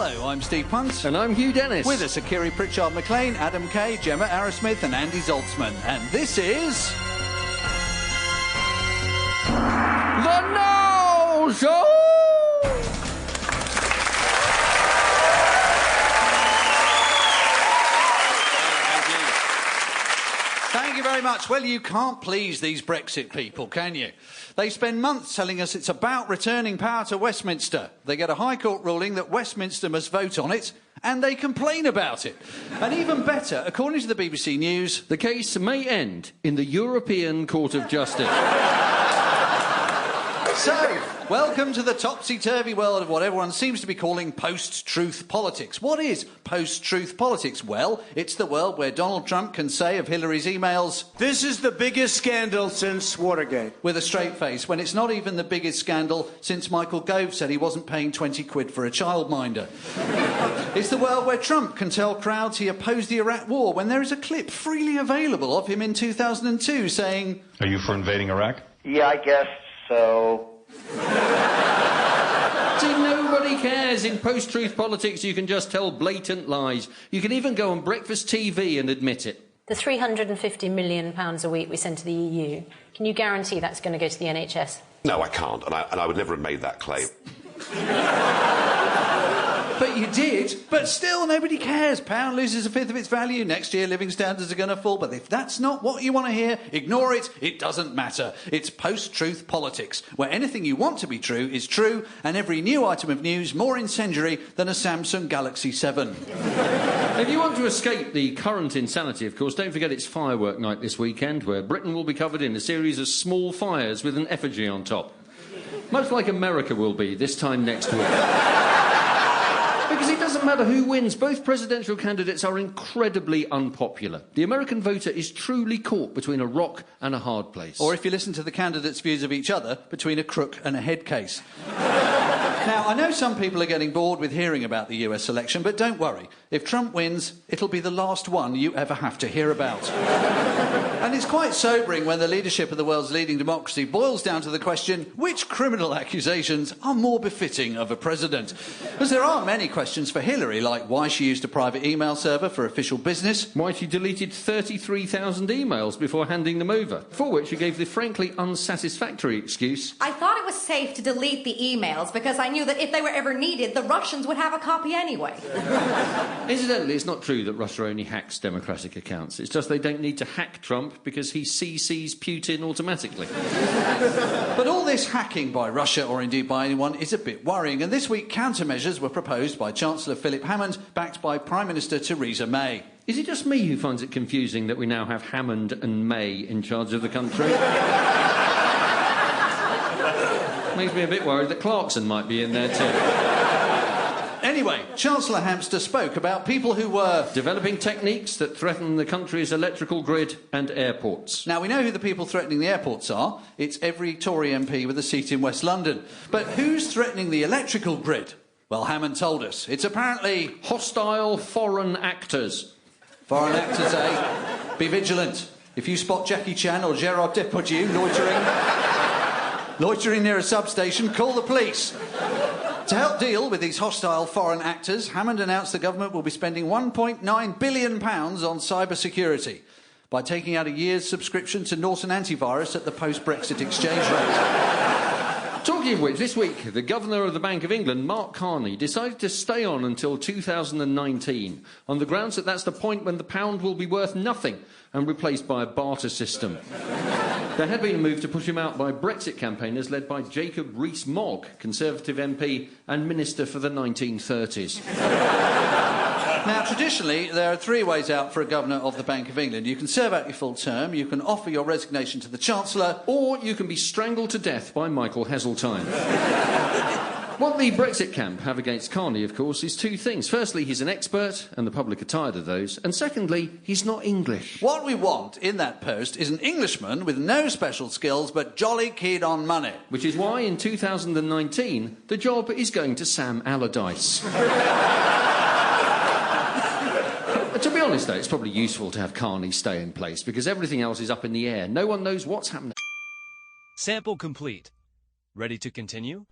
Hello, I'm Steve Punt. And I'm Hugh Dennis. With us are Kiri Pritchard-McLean, Adam Kay, Gemma Arrowsmith and Andy Zoltzman. And this is... The Now Show! Thank you very much. Well, you can't please these Brexit people, can you? They spend months telling us it's about returning power to Westminster. They get a High Court ruling that Westminster must vote on it, and they complain about it. And even better, according to the BBC News... the case may end in the European Court of Justice. So, welcome to the topsy-turvy world of what everyone seems to be calling post-truth politics. What is post-truth politics? Well, it's the world where Donald Trump can say of Hillary's emails... "This is the biggest scandal since Watergate." With a straight face, when it's not even the biggest scandal since Michael Gove said he wasn't paying 20 quid for a childminder. It's the world where Trump can tell crowds he opposed the Iraq war when there is a clip freely available of him in 2002 saying... "Are you for invading Iraq?" "Yeah, I guess so." See, nobody cares. In post-truth politics, you can just tell blatant lies. You can even go on breakfast TV and admit it. The £350 million a week we send to the EU, can you guarantee that's going to go to the NHS? No, I can't, and I would never have made that claim. But you did. But still, nobody cares. Pound loses a fifth of its value. Next year, living standards are going to fall. But if that's not what you want to hear, ignore it. It doesn't matter. It's post-truth politics, where anything you want to be true is true, and every new item of news more incendiary than a Samsung Galaxy 7. If you want to escape the current insanity, of course, don't forget it's firework night this weekend, where Britain will be covered in a series of small fires with an effigy on top. Much like America will be this time next week. Because it doesn't matter who wins, both presidential candidates are incredibly unpopular. The American voter is truly caught between a rock and a hard place. Or if you listen to the candidates' views of each other, between a crook and a head case. Now, I know some people are getting bored with hearing about the US election, but don't worry. If Trump wins, it'll be the last one you ever have to hear about. And it's quite sobering when the leadership of the world's leading democracy boils down to the question, which criminal accusations are more befitting of a president? Because there are many questions for Hillary, like why she used a private email server for official business. Why she deleted 33,000 emails before handing them over, for which she gave the frankly unsatisfactory excuse... "I thought it was safe to delete the emails because I knew that if they were ever needed, the Russians would have a copy anyway." Incidentally, it's not true that Russia only hacks democratic accounts. It's just they don't need to hack Trump because he CCs Putin automatically. But all this hacking by Russia, or indeed by anyone, is a bit worrying. And this week, countermeasures were proposed by Chancellor Philip Hammond, backed by Prime Minister Theresa May. Is it just me who finds it confusing that we now have Hammond and May in charge of the country? Makes me a bit worried that Clarkson might be in there too. Anyway, Chancellor Hamster spoke about people who were... developing techniques that threaten the country's electrical grid and airports. Now, we know who the people threatening the airports are. It's every Tory MP with a seat in West London. But who's threatening the electrical grid? Well, Hammond told us. It's apparently... hostile foreign actors. Foreign actors, eh? Be vigilant. If you spot Jackie Chan or Gérard Depardieu loitering near a substation, call the police. To help deal with these hostile foreign actors, Hammond announced the government will be spending £1.9 billion on cyber security by taking out a year's subscription to Norton Antivirus at the post-Brexit exchange rate. Talking of which, this week, the Governor of the Bank of England, Mark Carney, decided to stay on until 2019 on the grounds that that's the point when the pound will be worth nothing and replaced by a barter system. There had been a move to push him out by Brexit campaigners led by Jacob Rees-Mogg, Conservative MP and Minister for the 1930s. Now, traditionally, there are three ways out for a Governor of the Bank of England. You can serve out your full term, you can offer your resignation to the Chancellor, or you can be strangled to death by Michael Heseltine. What the Brexit camp have against Carney, of course, is two things. Firstly, he's an expert, and the public are tired of those. And secondly, he's not English. What we want in that post is an Englishman with no special skills but jolly keen on money. Which is why, in 2019, the job is going to Sam Allardyce. To be honest, though, it's probably useful to have Carney stay in place, because everything else is up in the air. No one knows what's happening. Sample complete. Ready to continue?